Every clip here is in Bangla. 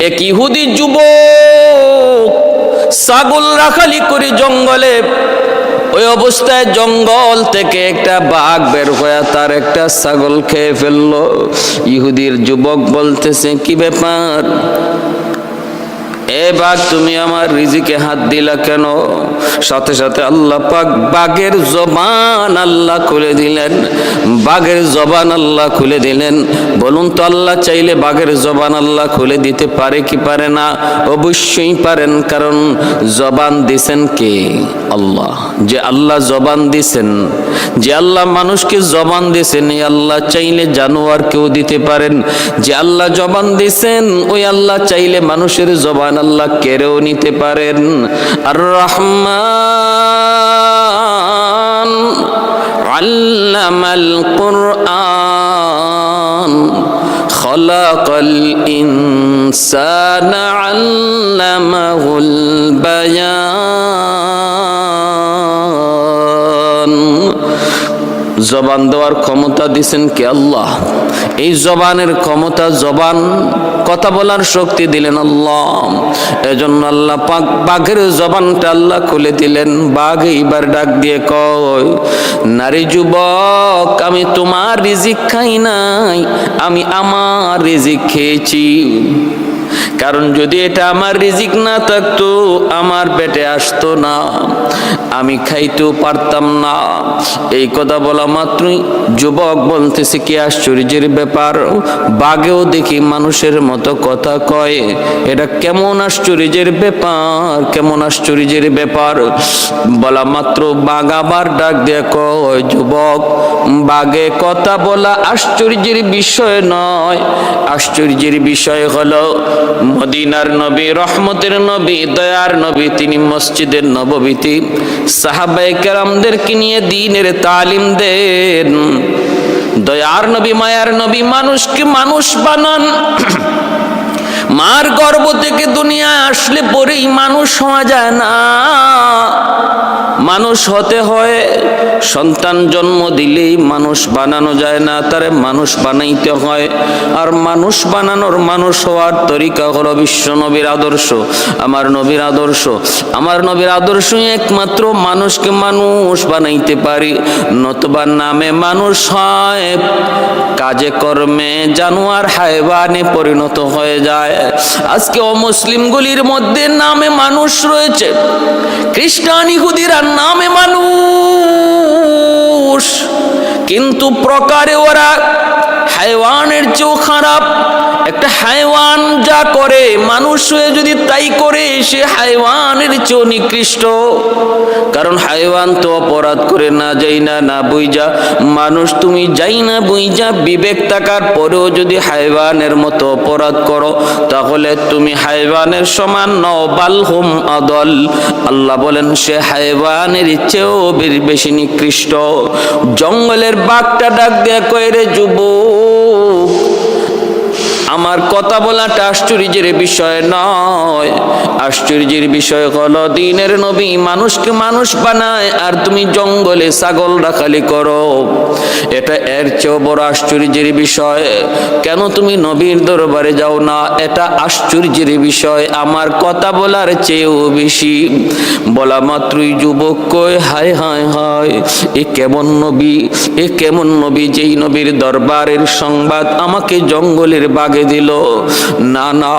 এক ইহুদি যুবক ছাগল রাখালি করে জঙ্গলে, ওই অবস্থায় জঙ্গল থেকে একটা বাঘ বের হয়ে তার একটা ছাগল খেয়ে ফেললো। ইহুদির যুবক বলতেছে, কি ব্যাপার, এ বাঘ তুমি আমার রিজিকে হাত দিলা কেন? সাথে সাথে আল্লাহ পাক বাঘের জবান আল্লাহ খুলে দিলেন, বাঘের জবান আল্লাহ খুলে দিলেন। বলুন তো, আল্লাহ চাইলে বাঘের জবান আল্লাহ খুলে দিতে পারে কি পারে না? অবশ্যই পারেন, কারণ জবান দিছেন কে? আল্লাহ। যে আল্লাহ জবান দিছেন, যে আল্লাহ মানুষকে জবান দিছেন, এই আল্লাহ চাইলে জানোয়ারকেও দিতে পারেন। যে আল্লাহ জবান দিছেন, ওই আল্লাহ চাইলে মানুষের জবান আল্লাহ কেড়েও নিতে পারেন। আর রহমান আল্লামাল কুরআন খলাকাল ইনসানা আল্লামাহুল বায়ান। জবান দেওয়ার ক্ষমতা দিছেন কে? আল্লাহ। এই জবানের ক্ষমতা, জবান কথা বলার শক্তি দিলেন আল্লাহ। এজন্য আল্লাহ পাক বাঘের জবানটা আল্লাহ খুলে দিলেন। বাঘ এইবার ডাক দিয়ে কয়, নারী যুবক, আমি তোমার রিজিক খাই নাই, আমি আমার রিজিক খেয়েছি। কারণ যদি এটা আমার রিজিক না থাকতো, আমার পেটে আসতো না, আমি খাইতেও পারতাম না। এই কথা বলা মাত্রই যুবক বলতেছে, কি আশ্চর্যের ব্যাপার, বাঘেও দেখি মানুষের মতো কথা কয়, এটা কেমন আশ্চর্যের ব্যাপার, কেমন আশ্চর্যের ব্যাপার। বলা মাত্র বাঘ আবার ডাক দিয়ে কয়, যুবক, বাঘে কথা বলা আশ্চর্যের বিষয় নয়। আশ্চর্যের বিষয় হলো মদিনার নবী, রহমতের নবী, দয়ার নবী, তিনি মসজিদের নববীতে সাহাবায়ে কেরামদেরকে নিয়ে দ্বীনের তালিম দেন। দয়ার নবী, মায়ার নবী, মানুষকে মানুষ বানান। মার গর্ভ থেকে দুনিয়ায় আসলে পরেই মানুষ হওয়া যায় না, মানুষ হতে হয়। সন্তান জন্ম দিলেই মানুষ বানানো যায় না, তারে মানুষ বানাইতে হয়। আর মানুষ বানানোর, মানুষ হওয়ার তরিকা হলো বিশ্ব নবীর আদর্শ, আমার নবীর আদর্শ। আমার নবীর আদর্শই একমাত্র মানুষকে মানুষ বানাইতে পারি, নতুবা নামে মানুষ হয়, কাজে কর্মে জানোয়ার হায়ওয়ানে পরিণত হয়ে যায়। আজকে অমুসলিমগুলির মধ্যে নামে মানুষ রয়েছে, খ্রিস্টান ইহুদিরা নামে মানুষ, কিন্তু প্রকারে ওরা হায়ওয়ানের চেয়েও খারাপ। একটা হায়ওয়ান যা করে, মানুষ হয়ে যদি তাই করে, সে হায়ওয়ানের চেয়েও নিকৃষ্ট। কারণ হায়ওয়ান তো অপরাধ করে না যাই না, না বুঝা। মানুষ তুমি যাই না বুঝা বিবেক থাকার পরেও যদি হায়ওয়ানের মতো অপরাধ করো, তাহলে তুমি হায়ওয়ানের সমান নও, বালহুম আদল। আল্লাহ বলেন সে হায়ওয়ানের চেয়েও বেশি নিকৃষ্ট। জঙ্গলের বাঘটা ডাক দেয়া কয়, রে যুবক, আমার কথা বলাটা আশ্চর্যের বিষয় নয়। আশ্চর্যের বিষয় হলো দ্বীনের নবী মানুষকে মানুষ বানায়, আর তুমি জঙ্গলে ছাগল রাখালি করো। এটা এর চেয়েও বড় আশ্চর্যের বিষয়। কেন তুমি নবীর দরবারে যাও না? এটা আশ্চর্যের বিষয়, আমার কথা বলার চেয়েও বেশি। বলা মাত্রই যুবক কয়, হায় হায় হায়, এ কেমন নবী, এ কেমন নবী, যেই নবীর দরবারের সংবাদ আমাকে জঙ্গলের বাগে দিল। না না,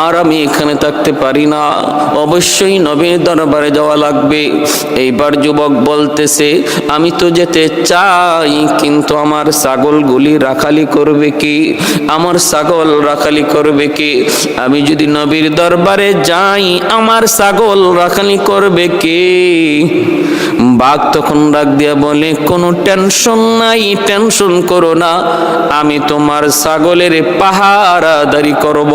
আর আমি এখানে থাকতে পারি না, অবশ্যই নবীর দরবারে যাওয়া লাগবে। এইবার যুবক বলতেছে, আমি তো যেতে চাই, কিন্তু আমার ছাগলগুলি রাখালি করবে কি? আমার ছাগল রাখালি করবে কি? আমি যদি নবীর দরবারে যাই, আমার ছাগল রাখালি করবে কি? বাঘ তখন ডাক দিয়া বলে, কোনো টেনশন নাই, টেনশন করো না, আমি তোমার ছাগলের পাহারাদারি করব।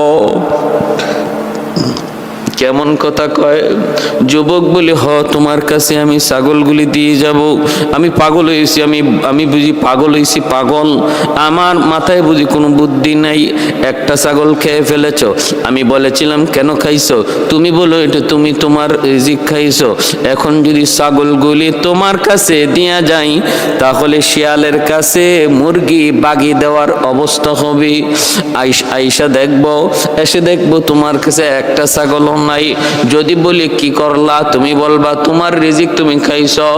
কেমন কথা কয়। যুবক বলে, হ তোমার কাছে আমি ছাগলগুলি দিয়ে যাব। আমি পাগল হয়েছি, আমি বুঝি পাগল হয়েছি, পাগল। আমার মাথায় বুঝি কোনো বুদ্ধি নাই। একটা ছাগল খেয়ে ফেলেছ। আমি বলেছিলাম কেন খাইছো? তুমি বলো এটা তুমি তোমার রিজিক খাইছো। এখন যদি ছাগলগুলি তোমার কাছে দিয়া যাই, তাহলে শিয়ালের কাছে মুরগি বাগি দেওয়ার অবস্থা হবে। আইসা দেখবো, এসে দেখবো তোমার কাছে একটা ছাগলও নাই। যদি বলি কি করলা, তুমি বলবা তোমার রিজিক তুমি খাইছো।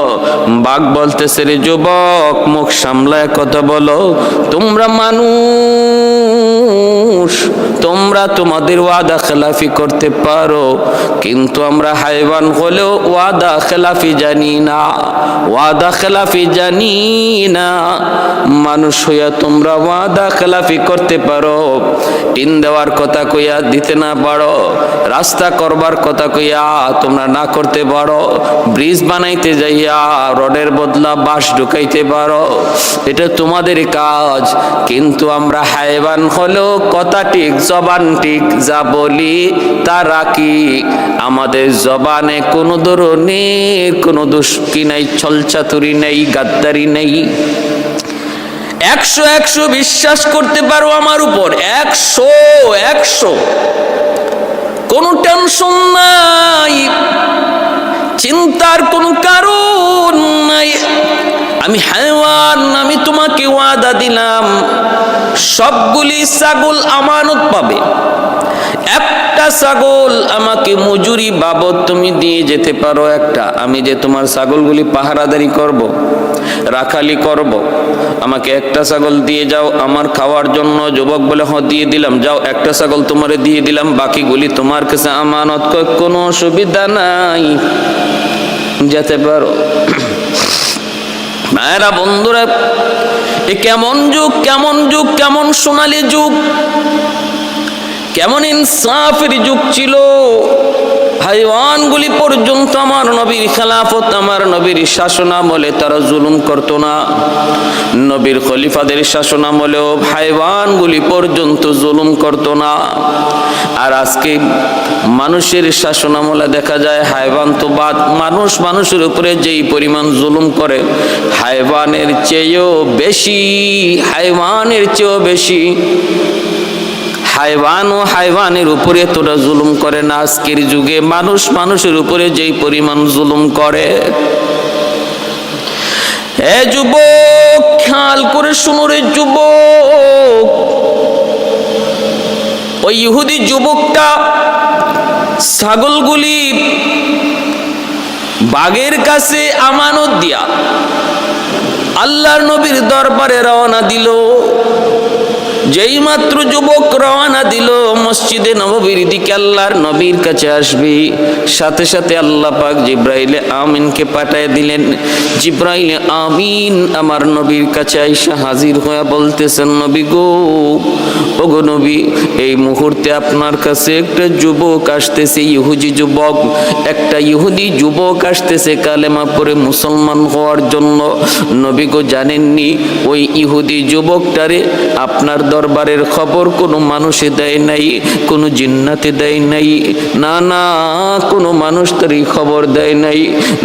বাঘ বলতেছে, রে যুবক, মুখ সামলায় কথা বলো। তোমরা মানুষ, তোমরা তোমাদের ওয়াদা খেলাফি করতে পারো, কিন্তু আমরা হাইওয়ান হলেও ওয়াদা খেলাফি জানি না, ওয়াদা খেলাফি জানি না। মানুষ হইয়া তোমরা ওয়াদা খেলাফি করতে পারো। টিন দেওয়ার কথা কইয়া দিতে না পারো, রাস্তা করবার কথা কইয়া তোমরা না করতে পারো, ব্রিজ বানাইতে যাইয়া রডের বদলা বাঁশ ঢুকাইতে পারো, এটা তোমাদের কাজ। কিন্তু আমরা হাইওয়ান হলেও কথা ঠিক, জবান ঠিক, যা বলি তা রাখি। আমাদের জবানে কোনো ধরনের কোনো দুষ্কি নাই, ছলচাতুরি নেই, গাদ্দারি নেই। 100 বিশ্বাস করতে পারো আমার উপর, 100 কোনো টেনশন নাই, চিন্তার কোনো কারণ নাই। আমি হায়ওয়ান, আমি তোমাকে ওয়াদা দিলাম সবগুলি ছাগল আমানত পাবে। একটা ছাগল আমাকে মজুরি বাবদ তুমি দিয়ে যেতে পারো একটা। আমি যে তোমার ছাগলগুলি পাহারাদারি করব, রাখালি করব, আমাকে একটা ছাগল দিয়ে যাও আমার খাওয়ার জন্য। যুবক বলে, হ দিয়ে দিলাম, যাও একটা ছাগল তোমারে দিয়ে দিলাম, বাকিগুলি তোমার কাছে আমানত। কোনো অসুবিধা নাই, যেতে পারো। মায়েরা, বন্ধুরা, এ কেমন যুগ, কেমন যুগ, কেমন সোনালী যুগ, কেমন ইনসাফের যুগ ছিল। হাইওয়ানগুলি পর্যন্ত আমার নবীর খেলাফত, আমার নবীর শাসনামলে তারা জুলুম করতো না। নবীর খলিফাদের শাসনামলেও হাইওয়ানগুলি পর্যন্ত জুলুম করতো না। আর আজকে মানুষের শাসনামলে দেখা যায় হাইওয়ান তো বাদ, মানুষ মানুষের উপরে যেই পরিমাণ জুলুম করে, হাইওয়ানের চেয়েও বেশি, হাইওয়ানের চেয়েও বেশি। হাইওয়ান ও হাইওয়ানের উপরে তোরা জুলুম করে না। আজকের যুগে মানুষ মানুষের উপরে যেই পরিমাণ জুলুম করে। এ যুবক, খেয়াল করে শুনো রে যুবক, ওই ইহুদি যুবকটা ছাগলগুলি বাঘের কাছে আমানত দিয়া আল্লাহর নবীর দরবারে রওনা দিল। যেই মাত্র যুবক রওনা দিল মসজিদে নববীর দিকে, আল্লাহর নবীর কাছে আসবে, সাথে সাথে আল্লাহ পাক জিব্রাইলে আমিনকে পাঠিয়ে দিলেন। জিব্রাইলে আমিন আমার নবীর কাছে আইসা হাজির হয়ে বলতেছেন, নবী গো, ওগো নবী, এই মুহূর্তে আপনার কাছে একটা যুবক আসতেছে, ইহুদি যুবক, একটা ইহুদি যুবক আসতেছে কালেমা পড়ে মুসলমান হওয়ার জন্য। নবী গো, জানেননি ওই ইহুদি যুবকটারে আপনার দরবারের খবর কোনো মানুষে দেয় নাই, কোনো জিন্নাতে দেয় নাই, না না, কোনো মানুষ তারই খবর দেয় নাই।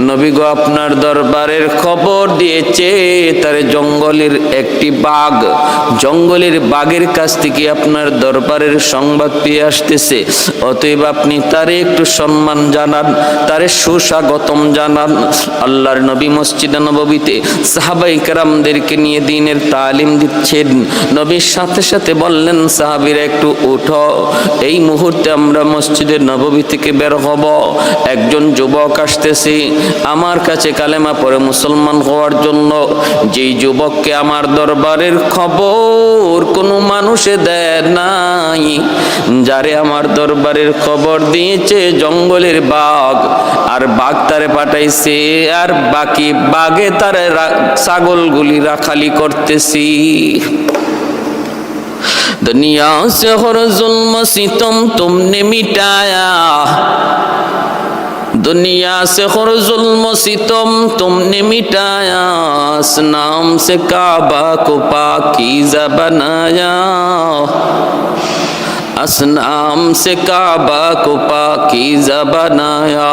নবী গো, আপনার দরবারের খবর দিয়েছে তার জঙ্গলের একটি বাঘ, জঙ্গলের বাঘের কাছ থেকে আপনার দরবারের সংবাদ পেয়ে আসতেছে। অতএব আপনি তারে একটু সম্মান জানান, তারে সুস্বাগতম জানান। আল্লাহর নবী মসজিদে নববীতে সাহাবায়ে কেরামদেরকে নিয়ে দ্বীনের তালিম দিচ্ছেন। নবীর সাথে সাথে বললেন, সাহাবীরা একটু উঠো, এই মুহূর্তে আমরা মসজিদের নববী থেকে বের হব। একজন যুবক আসতেছে আমার কাছে কালেমা পড়ে মুসলমান হওয়ার জন্য। যেই যুবককে আমার দরবারের খবর কোনো মানুষে দেয় নাই, যারে আমার দরবারের খবর দিয়েছে জঙ্গলের বাঘ, আর বাঘ তারে পাঠাইছে, আর বাকি বাঘে তারে ছাগলগুলি রাখালি করতেছি। दुनिया से हर जुल्म सितम तुमने मिटाया, दुनिया से हर जुल्म सितम तुमने मिटाया, नाम से काबा को पाकीज़ा बनाया। असनाम से काबा को पाकीज़ा बनाया,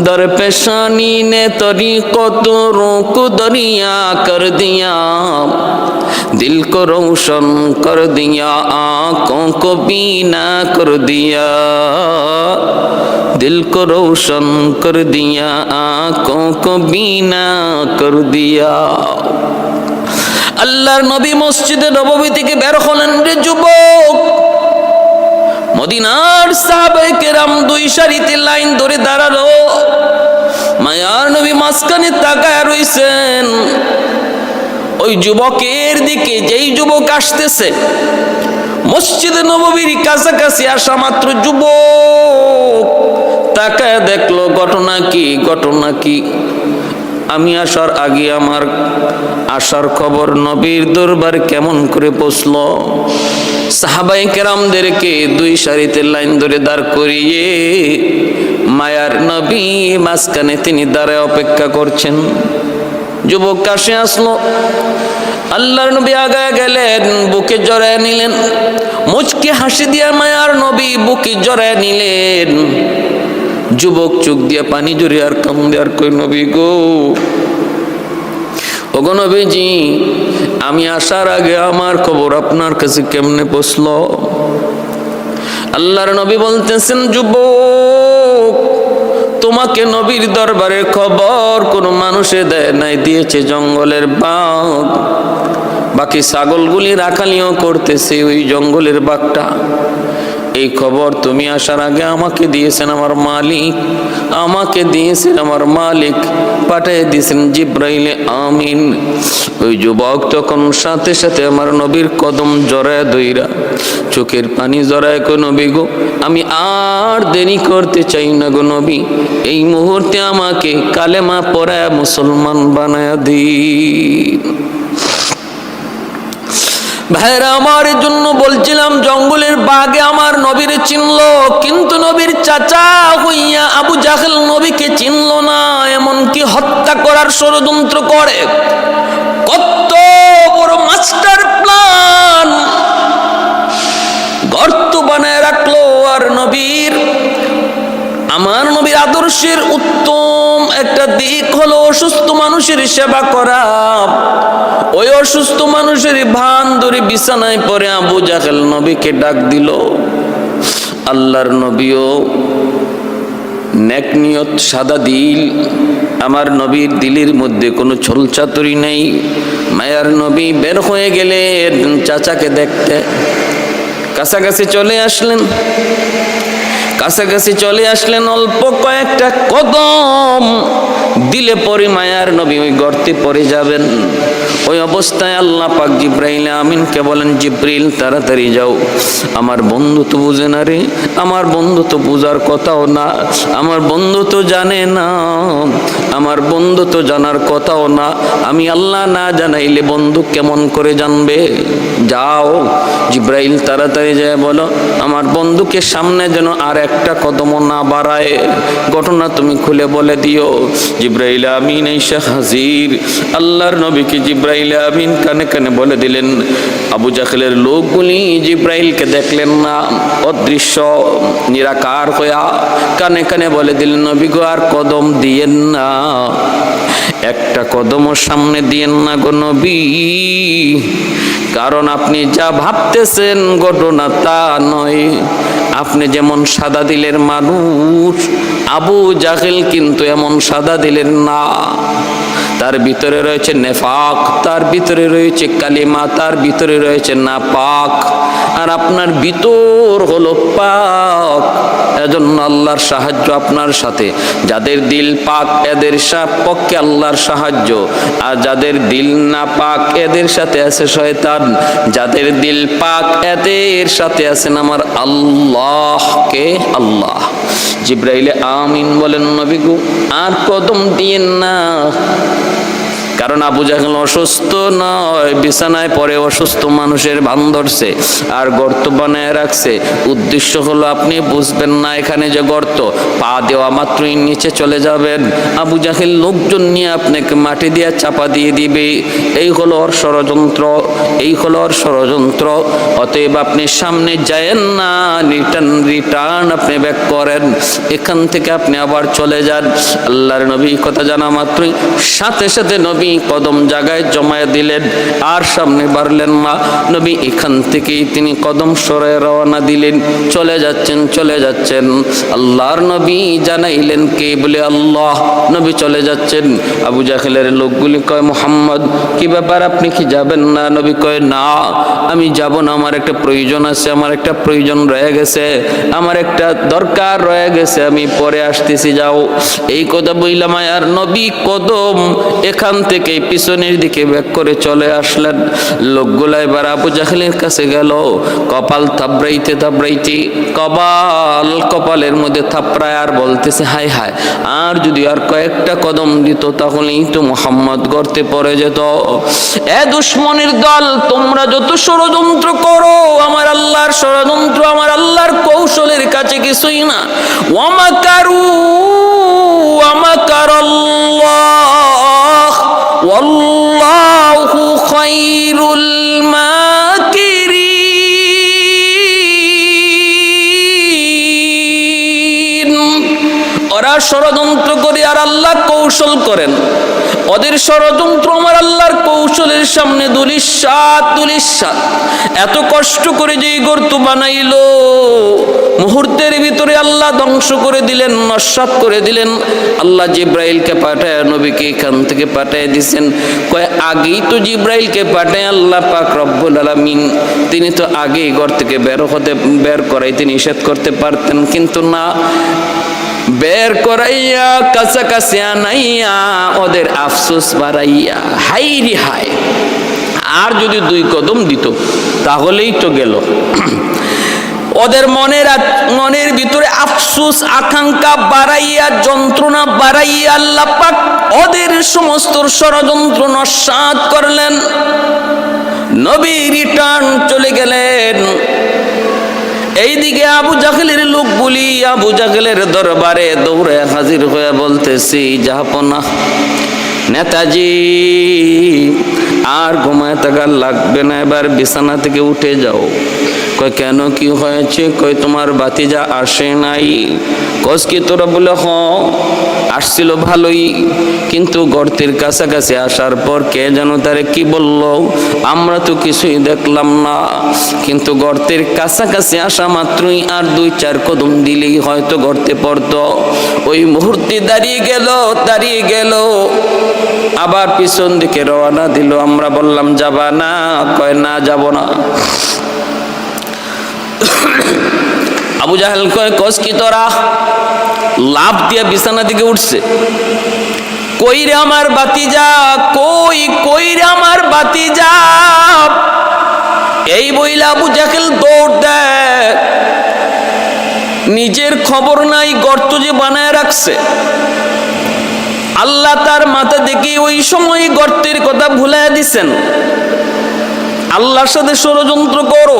दर पेशानी ने तरीक़तों को दरिया कर दिया, दिल को रोशन कर दिया, आँखों को बीना कर दिया, दिल को रोशन कर दिया, आँखों को बीना कर दिया। আল্লাহর নবী মসজিদে নববী থেকে বের হলেন রে যুবক। মদিনার সাহাবায়ে কেরাম দুই সারিতে লাইন ধরে দাঁড়ালো। মায়ার নবী মাঝখানে তাকায় রইছেন। ওই যুবকের দিকে যেই যুবক আসতেছে, মসজিদে নববীর কাছাকাছি আসা মাত্র যুবক তাকায় দেখলো ঘটনা কি, ঘটনা কি। আমি আসার আগে আমার আসার খবর নবীর দরবার কেমন করে পৌঁছলো। সাহাবায়ে কেরামদেরকে দুই সারিতে লাইন ধরে দাঁড় করিয়ে মায়ার নবী মাঝখানে তিনি দাঁড়ায় অপেক্ষা করছেন। যুবক কাছে আসলো, আল্লাহর নবী আগায় গেলেন, বুকে জড়ায় নিলেন, মুচকি হাসি দিয়া মায়ার নবী বুকে জড়ায় নিলেন। যুবক চোখ দিয়া পানি জড়ি আর কাম দেয়ার কই, নবী গো, ওগো নবীজি, আমি আসার আগে আমার খবর আপনার কাছে কেমনে পৌঁছলো? আল্লাহর নবী বলতেছেন, যুবক, তোমাকে নবীর দরবারের খবর কোন মানুষে দেয় নাই, দিয়েছে জঙ্গলের বাঘ। বাকি ছাগলগুলি রাখালিও করতেছে ওই জঙ্গলের বাঘটা। এই খবর তুমি আসার আগে আমাকে দিয়েছেন আমার মালিক, আমাকে দিয়েছেন আমার মালিক, পাঠিয়ে দিয়েছেন জিব্রাইলে আমিন। ওই যুবক তখন সাথে সাথে আমার নবীর কদম জড়ায় দইরা চোখের পানি জড়ায়, কো নবী গো, আমি আর দেরি করতে চাই না গো নবী, এই মুহূর্তে আমাকে কালেমা পড়ায় মুসলমান বানায়া দিন। ভাইরা আমার, জন্য বলছিলাম জঙ্গলের বাঘে আমার নবীর চিনলো, কিন্তু নবীর চাচা হইয়া আবু জাহেল নবীকে চিনলো না, এমনকি হত্যা করার ষড়যন্ত্র করে। কত বড় মাস্টার প্ল্যান গর্ত বানায় রাখলো। আর নবীর, আমার নবীর আদর্শের উত্তম একটা দিক হলো অসুস্থ মানুষের সেবা করা। ওই অসুস্থ মানুষের ভান ধরে বিছানায় পড়ে আবু জাহেল নবীকে ডাক দিল। আল্লাহর নবীও নেক নিয়ত, সাদা দিল, আমার নবীর দিলের মধ্যে কোনো ছলচাতুরি নেই। মায়ার নবী বের হয়ে গেলেন চাচাকে দেখতে। কাছাকাছি চলে আসলেন, কাছাকাছি চলে আসলেন, অল্প কয়েকটা কদম দিলে পরে মায়ার নবী ওই গর্তে পড়ে যাবেন। ওই অবস্থায় আল্লাহ পাক জিব্রাইল আমিনকে বলেন, জিব্রিল তাড়াতাড়ি যাও, আমার বন্ধু তো বুঝে না রে, আমার বন্ধু তো বুঝার কথাও না, আমার বন্ধু তো জানে না, আমার বন্ধু তো জানার কথাও না, আমি আল্লাহ না জানাইলে বন্ধু কেমন করে জানবে? যাও জিব্রাইল তাড়াতাড়ি যায় বলো আমার বন্ধুকে সামনে যেন আর একটা কদমও না বাড়ায়, ঘটনা তুমি খুলে বলে দিও। জিব্রাইল আমিন এসে হাজির। আল্লাহর নবীকে জিব্রাইল আমিন কানে কানে বলে দিলেন। আবু জাহেলের লোকগুলি জিব্রাইলকে দেখলেন না, অদৃশ্য নিরাকার হইয়া কানে কানে বলে দিলেন, নবী গো আর কদম দিয়েন না, একটা কদমও সামনে দিয়েন না গো নবী, কারণ আপনি যা ভাবতেছেন ঘটনা তা নয়। আপনি যেমন সাদা দিলের মানুষ, আবু জাহেল কিন্তু এমন সাদা দিলের না। তার ভিতরে রয়েছে নেফাক, তার ভিতরে রয়েছে কালিমা, তার ভিতরে রয়েছে নাপাক, আর আপনার ভিতর হলো পাক। এজন্য আল্লাহর সাহায্য আপনার সাথে। যাদের দিল পাক এদের পক্ষে আল্লাহর সাহায্য, আর যাদের দিল না পাক এদের সাথে আছে শয়তান। যাদের দিল পাক এদের সাথে আছেন আমার আল্লাহ। কে? আল্লাহ। জিব্রাইল আমিন বলেন, নবী গো আর কদম দিয়েন না, কারণ আবু জাহেল অসুস্থ নয়, বিছানায় পড়ে অসুস্থ মানুষের ভান ধরছে আর গর্ত বানায় রাখছে। উদ্দেশ্য হলো আপনি বুঝবেন না এখানে যে গর্ত, পা দেওয়া মাত্রই নিচে চলে যাবেন। আবু জাহেল লোকজন নিয়ে আপনাকে মাটি দিয়ে চাপা দিয়ে দিবে। এই হলো ওর ষড়যন্ত্র, এই হলো ওর ষড়যন্ত্র। অতএব আপনি সামনে যায়েন না, রিটার্ন আপনি ব্যাক করেন, এখান থেকে আপনি আবার চলে যান। আল্লাহর নবী কথা জানা মাত্রই সাথে সাথে নবী কদম জায়গায় জমায়ে দিলেন আর সামনে বাড়লেন না। নবী এখান থেকেই তিনি কদম সরে রওনা দিলেন, চলে যাচ্ছেন। আল্লাহর নবী জানাইলেন কে? বলে আল্লাহ। নবী চলে যাচ্ছেন। আবু জাহেলের লোকগুলি কয়, মুহাম্মদ কি ব্যাপার, আপনি কি যাবেন না? নবী কয়, না আমি যাব না, আমার একটা প্রয়োজন আছে, আমার একটা প্রয়োজন রয়ে গেছে, আমার একটা দরকার রয়ে গেছে, আমি পরে আসতেছি, যাও। এই কথা বললাম আর নবী কদম এখান থেকে পিছনের দিকে ব্যাক করে চলে আসলেন। লোকগুলা এবার আবু জাহেলের কাছে গেল, কপাল থাবড়াইতে কপালের মধ্যে থাপড়ায় আর বলতেছে, হায় হায়, আর যদি আর কয়েকটা কদম দিত তাহলেই তো মুহাম্মদ গর্তে পড়ে যেত। এ দুশমনের দল, তোমরা যত ষড়যন্ত্র করো, আমার আল্লাহর ষড়যন্ত্র, আমার আল্লাহর কৌশলের কাছে কিছুই না। ওয়ামাকারু ওয়ামাকারাল্লাহ ওয়াল্লাহু খায়রুল মাকিরিন। ওরা ষড়যন্ত্র করে আর আল্লাহ কৌশল করেন। ওদের ষড়যন্ত্র আমার আল্লাহর কৌশলের সামনে দুলিশাত। এত কষ্ট করে যে গর্ত বানাইলো, মুহূর্তের ভিতরে আল্লাহ ধ্বংস করে দিলেন, নস্যাৎ করে দিলেন। আল্লাহ জিব্রাইলকে পাঠায় নবীকে এখান থেকে পাঠায় দিয়েছেন। কয় আগেই তো জিব্রাইলকে পাঠায় আল্লাহ পাক রব্বুল আলামিন, তিনি তো আগেই ঘর থেকে বের করাইতে নিষেধ করতে পারতেন, কিন্তু না, বের করাইয়া কাছাকাছি আনাইয়া ওদের আফসোস বাড়াইয়া, হাই রে হায়, আর যদি 2 কদম দিত তাহলেই তো গেল। ওদের মনের ভিতরে আফসোস আকাঙ্ক্ষা বাড়াইয়া, যন্ত্রণা বাড়াইয়া আল্লাহ পাক ওদের সমস্ত ষড়যন্ত্র নস্যাৎ করলেন। নবী রিটার্ন চলে গেলেন। এইদিকে আবু জাহেলের লোকগুলি আবু জাহেলের দরবারে দৌড়ে হাজির হয়ে বলতেছি, জাহাপনা নেতাজি, আর ঘুমায় থাকার লাগবে না, এবার বিছানা থেকে উঠে যাও। কয় কেন, কি হয়েছে? কয় তোমার ভাতিজা আসে নাই। কস কি তোরা? বলে হ, আসছিল ভালোই, কিন্তু গর্তের কাছাকাছি আসার পর কে যেন তারে কি বলল, আমরা তো কিছুই দেখলাম না, কিন্তু গর্তের কাছাকাছি আসা মাত্রই আর 2-4 কদম দিলেই হয়তো গর্তে পড়তো। ওই মুহূর্তে দাঁড়িয়ে গেল, আবার পিছন দিকে রওনা দিল। আমরা বললাম যাবা না? কয় না, যাব না। আবু জাহেল কয়, কস কি তোরা? লাফ দিয়ে বিছানা দিকে উঠছে। কই রে আমার বাতিজা, কই রে আমার বাতিজা? এই বইলা আবু জাহেল দৌড় দেয়। নিজের খবর নাই, গর্ত যে বানায় রাখছে। আল্লাহ তার মাথা দেখে ওই সময় গর্তের কথা ভুলাইয়া দিছেন। আল্লাহর সাথে ষড়যন্ত্র করো,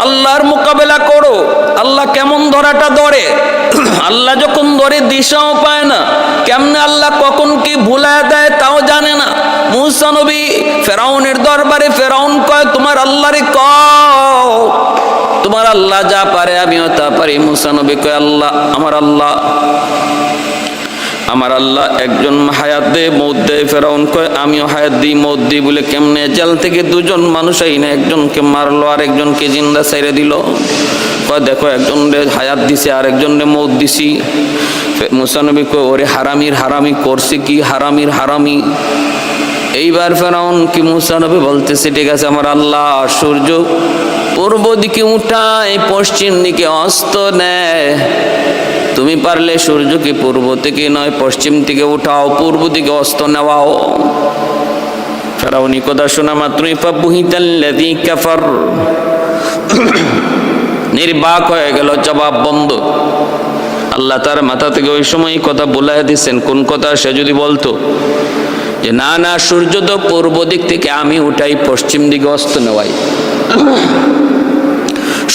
আল্লাহর মোকাবেলা করো। আল্লাহ কেমন ধরাটা ধরে, আল্লাহ যখন ধরে দিশাও পায় না, কেমনে আল্লাহ কখন কি ভুলায় দেয় তাও জানে না। মূসা নবী ফেরাউনের দরবারে, ফেরাউন কয় তোমার আল্লাহরে কও, তোমার আল্লাহ যা পারে আমিও তা পারি। মূসা নবী কয় আল্লাহ, আমার আল্লাহ একজন হায়াত দেয়, মৌত দেয়। ফেরাউন কয় আমিও হায়াত দিই, মৌত দিই। বলে কেমনে? জেল থেকে 2 জন মানুষ আইনা একজনকে মারলো আর একজনকে জিন্দা ছেড়ে দিল। কয় দেখো, একজন হায়াত দিছে আর একজনে মৌত দিছি। মূসা নবী কয় ওরে হারামি করছে কি? হারামি। এইবার ফেরাউন কি মূসা নবী বলতেছে, ঠিক আছে আমার আল্লাহ সূর্য পূর্ব দিকে উঠায়, পশ্চিম দিকে অস্ত নেয়, তুমি পারলে সূর্যকে পূর্ব থেকে নয় পশ্চিম থেকে উঠাও, পূর্ব দিকে অস্ত নেওয়াও। ফেরাউনি কথা শোনা মাত্রই ফাবুহিতাল্লাযী কাফার, নির্বাক হয়ে গেল, জবাব বন্ধ। আল্লাহ তার মাথা থেকে ওই সময় কথা বলে দিচ্ছেন। কোন কথা? সে যদি বলতো যে না না, সূর্য তো পূর্ব দিক থেকে, আমি উঠাই পশ্চিম দিকে অস্ত নেওয়াই।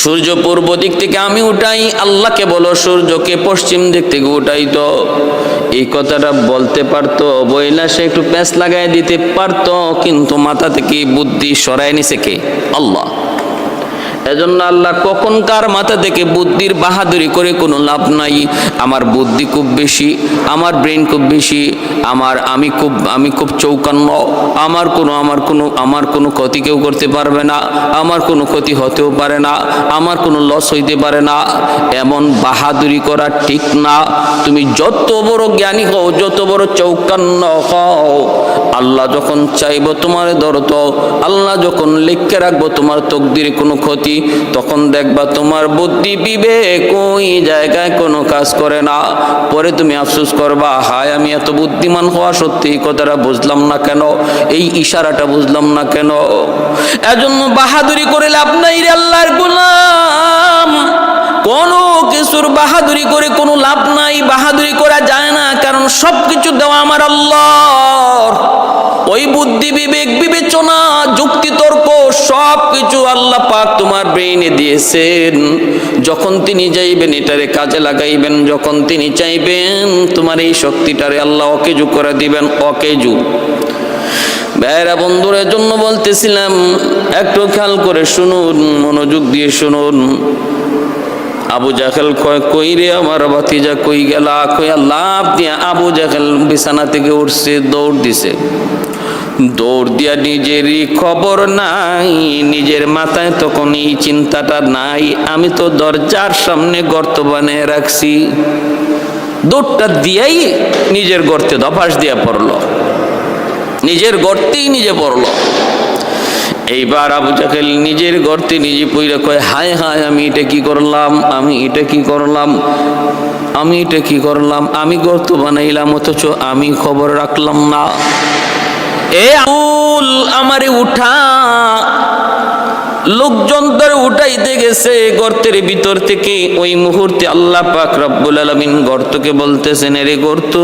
সূর্য পূর্ব দিক থেকে আমি উঠাই, আল্লাহকে বলো সূর্যকে পশ্চিম দিক থেকে উঠাই। তো এই কথাটা বলতে পারতো, বইলা সে একটু প্যাঁচ লাগাই দিতে পারতো, কিন্তু মাথা থেকে বুদ্ধি সরায় নিছে কে? আল্লাহ। এজন্য আল্লাহ কখন কার মাথা থেকে বুদ্ধির বাহাদুরি করে কোনো লাভ নাই। আমার বুদ্ধি খুব বেশি, আমার ব্রেন খুব বেশি, আমি খুব চৌকান্ন, আমার কোনো ক্ষতি কেউ করতে পারবে না, আমার কোনো ক্ষতি হতেও পারে না, আমার কোনো লস হইতে পারে না, এমন বাহাদুরি করা ঠিক না। তুমি যত বড় জ্ঞানী হও, যত বড় চৌকান্ন হও, আল্লাহ যখন চাইব তোমার ধরত, আল্লাহ যখন লিখে রাখবো তোমার তকদিরে কোনো ক্ষতি, তখন দেখবা তোমার বুদ্ধি বিবেক ওই জায়গায় কোনো কাজ করে না। পরে তুমি আফসোস করবা, হায় আমি এত বুদ্ধিমান হওয়া সত্যি এই কথাটা বুঝলাম না কেন, এই ইশারাটা বুঝলাম না কেন। এজন্য বাহাদুরি করে লাভ নাই রে আল্লাহর গোলাম, কোনো কিছুর বাহাদুরি করে কোনো লাভ নাই। বাহাদুরি করা যায় না, কারণ সবকিছু দেওয়া আমার আল্লাহর। ওই বুদ্ধি বিবেক বিবেচনা যুক্তি তর্ক সব কিছু আল্লাহ পাক তোমার ব্রেইনে দিয়েছেন। যখন তিনি চাইবেন এটারে কাজে লাগাইবেন, যখন তিনি চাইবেন তোমার এই শক্তিটারে আল্লাহ অকেজু করে দিবেন, অকেজু। ভাইরা বন্ধুর জন্য বলতেছিলাম, একটু খেয়াল করে শুনুন, মনোযোগ দিয়ে শুনুন। আবু জাহেল কয়, কই রে আমার ভাতিজা, কই গেলা? কইয়া লাভ দিয়া আবু জাহেল বিছানা থেকে উঠছে, দৌড় দিছে। দৌড় দিয়া নিজেরই খবর নাই, নিজের মাথায় তখন এই চিন্তাটা নাই, আমি তো দরজার সামনে গর্ত বানিয়ে রাখছি। দৌড়টা দিয়াই নিজের গর্তে ধপাস দিয়া পড়লো, নিজের গর্তেই নিজে পড়লো। এইবার আবু জাহেল নিজের গর্তে নিজে পইরা কয়, হায় হায় আমি এটা কি করলাম, আমি এটা কি করলাম, আমি এটা কি করলাম, আমি গর্ত বানাইলাম অথচ আমি খবর রাখলাম না। এ আবুল আমারে উঠা, লোকজন ধরে উঠাইতে গেছে গর্তের ভিতর থেকে। ওই মুহূর্তে আল্লাহ পাক রব্বুল আলামিন গর্তকে বলতেছেন, রে গর্ত,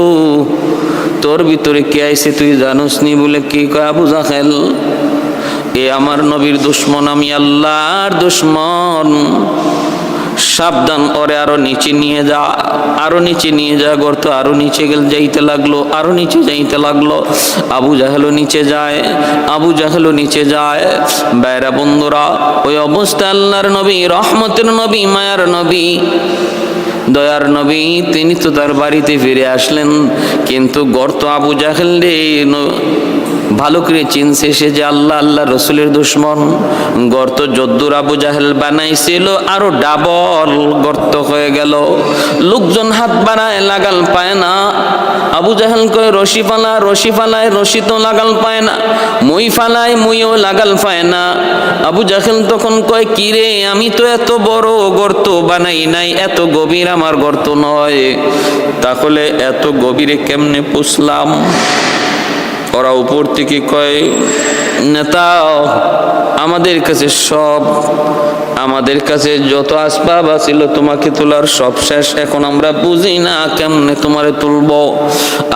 তোর ভিতরে কে আইছে তুই জানোস নি? বলে কি কয় আবু জাহেল, এ আমার নবীর দুশ্মন, আমি আল্লাহর দুশ্মন, সাবধান, ওরে আরো নিচে নিয়ে যা, আরো নিচে নিয়ে যা। গর্ত আরো নিচে যাইতে লাগলো, আরো নিচে যাইতে লাগলো। আবু জাহেলও নিচে যায়, আবু জাহেলও নিচে যায়। বাইরা বন্ধুরা, ওই অবস্থা আল্লাহর নবী, রহমতের নবী, মায়ার নবী, দয়ার নবী, তিনি তো তার বাড়িতে ফিরে আসলেন, কিন্তু গর্ত আবু জাহেল রে ভালো করে চিনছে সে যে আল্লাহ আল্লাহ রসুলের দুশ্মন। গর্ত যদ্দুর আবু জাহেল বানাইছিল, আরো ডাবল গর্ত হয়ে গেল। লোকজন হাত বাড়ায়, লাগাল পায় না। আবু জাহেল কয়, রশি ফালা, রশি ফালায়, রশি তো লাগাল পায় না। মই ফালায়, মইও লাগাল পায় না। আবু জাহেল তখন কয়, কি রে, আমি তো এত বড় গর্ত বানাই নাই, এত গভীর আমার গর্ত নয়, তাহলে এত গভীরে কেমনে পুষলাম? ওরা উপর থেকে কয়, নেতা, আমাদের কাছে সব, আমাদের কাছে যত আসবাব আছিল তোমাকে তোলার সব শেষ, এখন আমরা বুঝি না কেমনে তোমারে তুলবো।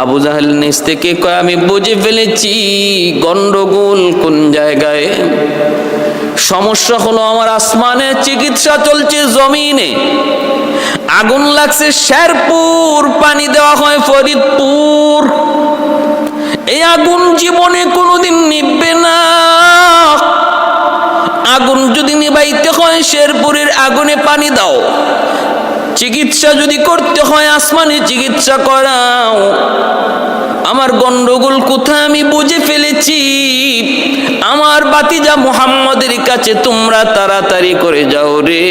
আবু জাহেল নিচ থেকে কয়, আমি বুঝে ফেলেছি গন্ডগোল কোন জায়গায়। সমস্যা হলো আমার আসমানে, চিকিৎসা চলছে জমিনে। আগুন লাগছে শেরপুর, পানি দেওয়া হয় ফরিদপুর। এই আগুন জীবনে কোনোদিন নিভবে না। আগুন যদি নিভাইতে হয় শেরপুরের আগুনে পানি দাও, চিকিৎসা যদি করতে হয় আসমানে চিকিৎসা করাও। আমার গন্ডগোল কোথায় আমি বুঝে ফেলেছি। আমার বাতিজা মুহাম্মদের কাছে তোমরা তাড়াতাড়ি করে যাও রে।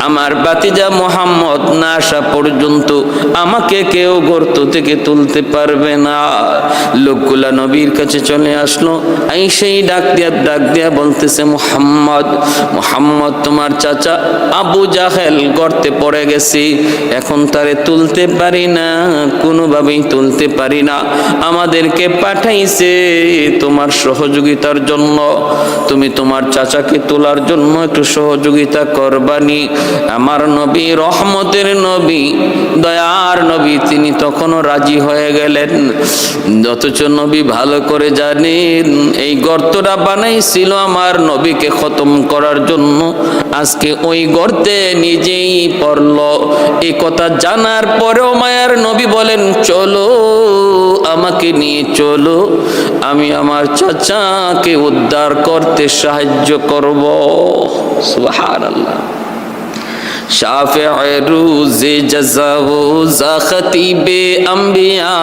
আমার বাতিজা মুহাম্মদ না আসা পর্যন্ত আমাকে কেউ গর্ত থেকে তুলতে পারবে না। লোকগুলা নবীর কাছে চলে আসলো, এই সেই ডাক দিয়া বলতেছে, মুহাম্মদ, মুহাম্মদ, তোমার চাচা আবু জাহেল গর্তে পড়ে গেছে, এখন তারে তুলতে পারি না, কোনোভাবেই তুলতে পারি না। আমাদেরকে পাঠাইছে তোমার সহযোগিতার জন্য, তুমি তোমার চাচাকে তোলার জন্য একটু সহযোগিতা করবানি। আমার নবী, রহমতের নবী, দয়ার নবী, তিনি তখনও রাজি হয়ে গেলেন। অথচ নবী ভালো করে জানেন এই গর্তটা বানাইছিল আমার নবীকে খতম করার জন্য। আজকে ওই গর্তে নিজেই পড়ল। এই কথা জানার পরেও মায়ার নবী বলেন, চলো আমাকে নিয়ে চলো, আমি আমার চাচাকে উদ্ধার করতে সাহায্য করব। সুবহানাল্লাহ। শাফিঈ রোজে জাযা ও যা খতীবে আম্বিয়া,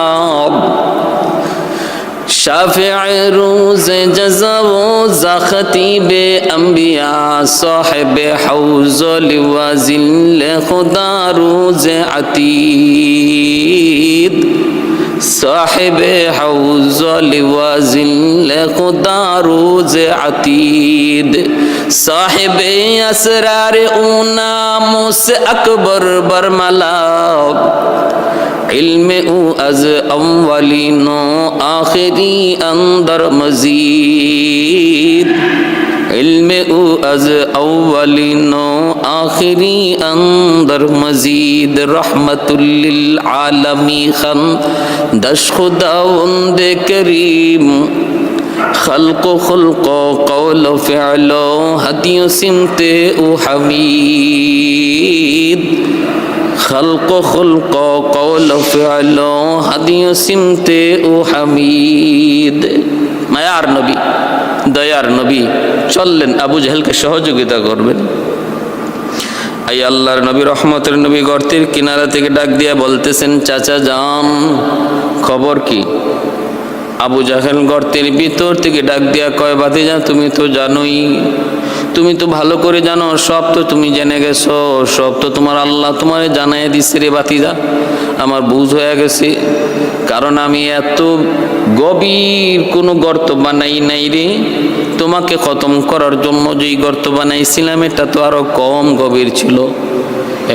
শাফিঈ রোজে জাযা ও যা খতীবে আম্বিয়া, সাহিবে হাউজ লিওয়াজিল খুদা রোজে আতীদ, সাহিবে হাউজ লিওয়াজিল খুদা রোজে আতীদ, সাহিবে আসরার উনা মুস আকবর বরমালা, ইলমে ও আজ আউয়ালিনো আখিরি अंदर मजीद, इल्मे उ अज अव्वलिनो आखिरी अंदर मजीद, रहमतुल्लिल आलमी खन दश खुदावंद करीम, खल्को खुल्को कौलो फ़िअलो हदियो सिमते उ हमीद, खल्को खुल्को कौलो फ़िअलो हदियो सिमते उ हमीद। मायार नबी, দয়ার নবী চললেন আবু জাহেলকে সহযোগিতা করবেন। এই আল্লাহর নবী, রহমতের নবী গর্তের কিনারা থেকে ডাক দিয়া বলতেছেন, চাচা যান, খবর কি? আবু জাহেল গর্তের ভিতর থেকে ডাক দিয়া কয়, ভাতিজা তুমি তো জানোই, তুমি তো ভালো করে জানো, সব তো তুমি জেনে গেছো, সব তো তোমার আল্লাহ তোমারে জানাই দিচ্ছে রে ভাতিজা। আমার বুঝ হয়ে গেছে, কারণ আমি এত গভীর কোনো গর্ত বানাই নাই রে। তোমাকে খতম করার জন্য যেই গর্ত বানাইছিলাম এটা তো আরো কম গভীর ছিল।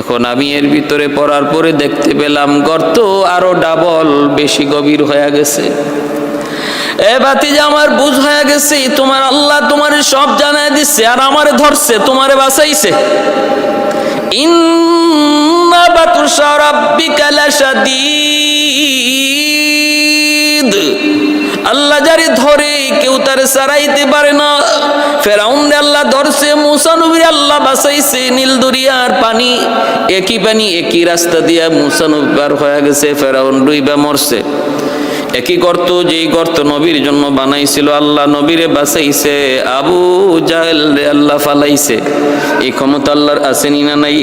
এখন আমি এর ভিতরে পড়ার পরে দেখতে পেলাম গর্ত আরো ডাবল বেশি গভীর হয়ে গেছে। এ ভাতিজা, আমার বুঝ হয়ে গেছে, তোমার আল্লাহ তোমারে সব জানাই দিচ্ছে আর আমারে ধরছে, তোমারে বাঁচাইছে। ইন্না বাতুশা রাব্বিকা লাশাদীদ, আল্লাহ যারে ধরে কেউ তারে সারাইতে পারে না। ফেরাউন আল্লাহ ধরছে, মুসা নবীর আল্লাহ বাঁচাইছে। নীল দরিয়ার পানি, একই পানি একই রাস্তা দিয়া মুসা নবী পার হয়ে গেছে, ফেরাউন ডুইবা মরছে। একই গর্ত, যেই গর্ত নবীর জন্য বানাইছিল, আল্লাহ নবীরে বাঁচাইছে, আবু জাহেল রে আল্লাহ ফালাইছে। এই ক্ষমতা আল্লাহর আসেনি না নাই?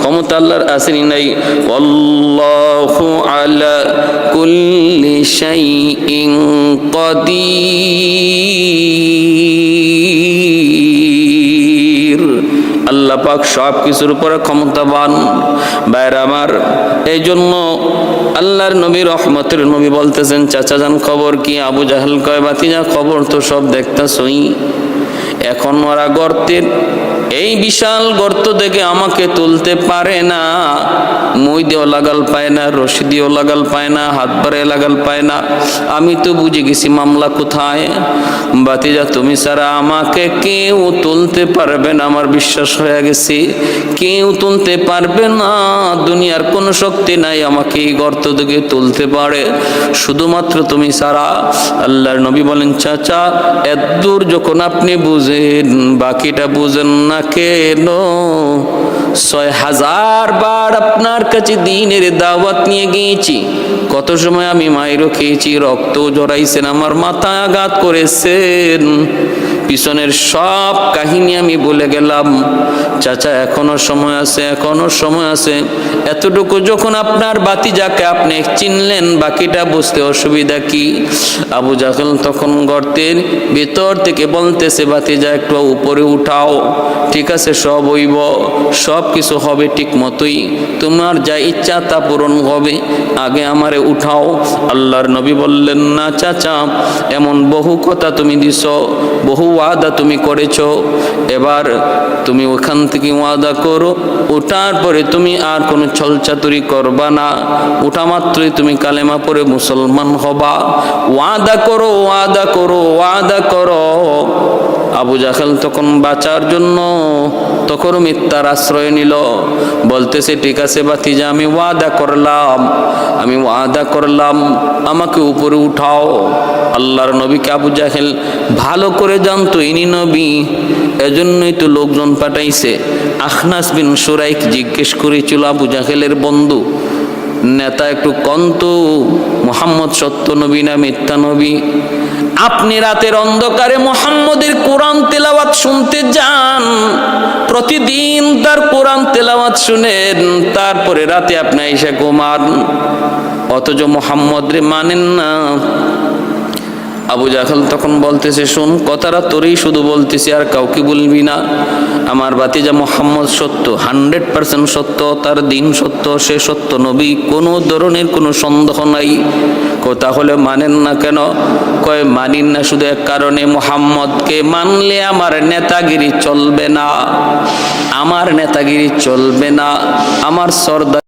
ক্ষমতা আল্লাহর আসেনি নাই? আল্লাহু আলা কুল্লি শাইইন কাদির, আল্লাহ পাক সব কিছুর উপরে ক্ষমতাবান। ভাইরা আমার, এই জন্য আল্লাহর নবী, রহমতের নবী বলতেছেন, চাচা যান খবর কি? আবু জাহেল কয়, ভাতিজা খবর তো সব দেখতাছই, এখন ওরা গর্তের এই বিশাল গর্ত থেকে আমাকে তুলতে পারে না। মই দিয়েও লাগাল পায় না, রশি দিয়েও লাগাল পায় না, হাত বাড়ে লাগাল পায় না। আমি তো বুঝে গেছি মামলা কোথায়। ভাতিজা তুমি ছাড়া আমাকে কেউ তুলতে পারবে না, আমার বিশ্বাস হয়ে গেছে, কেউ তুলতে পারবে না। দুনিয়ার কোনো শক্তি নাই আমাকে এই গর্ত থেকে তুলতে পারে, শুধুমাত্র তুমি ছাড়া। আল্লাহর নবী বলেন, চাচা এত দূর যখন আপনি বুঝেন, বাকিটা বুঝেন না কেন? 6000 বার আপনার কাছে দিনের দাওয়াত নিয়ে গিয়েছি, কত সময় আমি মাইরও খেয়েছি, রক্ত জড়াইছেন, আমার মাথায় আঘাত করেছেন, পিছনের সব কাহিনী আমি বলে গেলাম। চাচা এখনো সময় আছে, এখনো সময় আছে। এতটুকু যখন আপনার ভাতিজাকে আপনি চিনলেন, বাকিটা বুঝতে অসুবিধা কি? আবু জাহেল তখন গর্তের ভিতর থেকে বলতেছে, ভাতিজা একটু উপরে উঠাও, ঠিক আছে সব হইব, সব কিছু হবে ঠিক মতোই, তোমার যা ইচ্ছা তা পূরণ হবে, আগে আমারে উঠাও। আল্লাহর নবী বললেন, না চাচা, এমন বহু কথা তুমি দিছ, বহু ওয়াদা তুমি করেছ, এবার তুমি ওখান থেকে ওয়াদা করো, ওঠার পরে তুমি আর কোনো ছলচাতুরি করবা না, ওঠা মাত্রই তুমি কালেমা পড়ে মুসলমান হবা। ওয়াদা করো, ওয়াদা করো, ওয়াদা করো। আবু জাহেল তখন বাঁচার জন্য তখন মিথ্যার আশ্রয় নিল, বলতেছে ঠিক আছে ভাতিজা, আমি ওয়াদা করলাম আমাকে উপরে উঠাও। আল্লাহর নবীকে আবু জাহেল ভালো করে জানতো ইনি নবী, এজন্যই তো লোকজন পাঠাইছে। আখনাস বিন সুরাইক জিজ্ঞেস করেছিল আবু জাহেলের বন্ধু নেতা, একটু কন্ত মুহাম্মদ সত্য নবী না মিথ্যা নবী? আপনি রাতের অন্ধকারে মুহাম্মদের কোরআন তেলাওয়াত শুনতে যান, প্রতিদিন তার কোরআন তেলাওয়াত শুনেন, তারপরে রাতে আপনি এসে ঘুমান, অথচ মুহাম্মদ রে মানেন না। আবু জাহেল তখন বলতেছে, শোন, কথাটা তোরই শুধু বলতেছি, আর কাউকে বলবি না। আমার ভাতিজা মুহাম্মদ সত্য, 100% সত্য, তার দিন সত্য, সে সত্য নবী, কোনো ধরনের কোনো সন্দেহ নাই। তাহলে মানেন না কেন? কয় মানিন না শুধু এক কারণে, মুহাম্মদকে মানলে আমার নেতাগিরি চলবে না, আমার সর্দার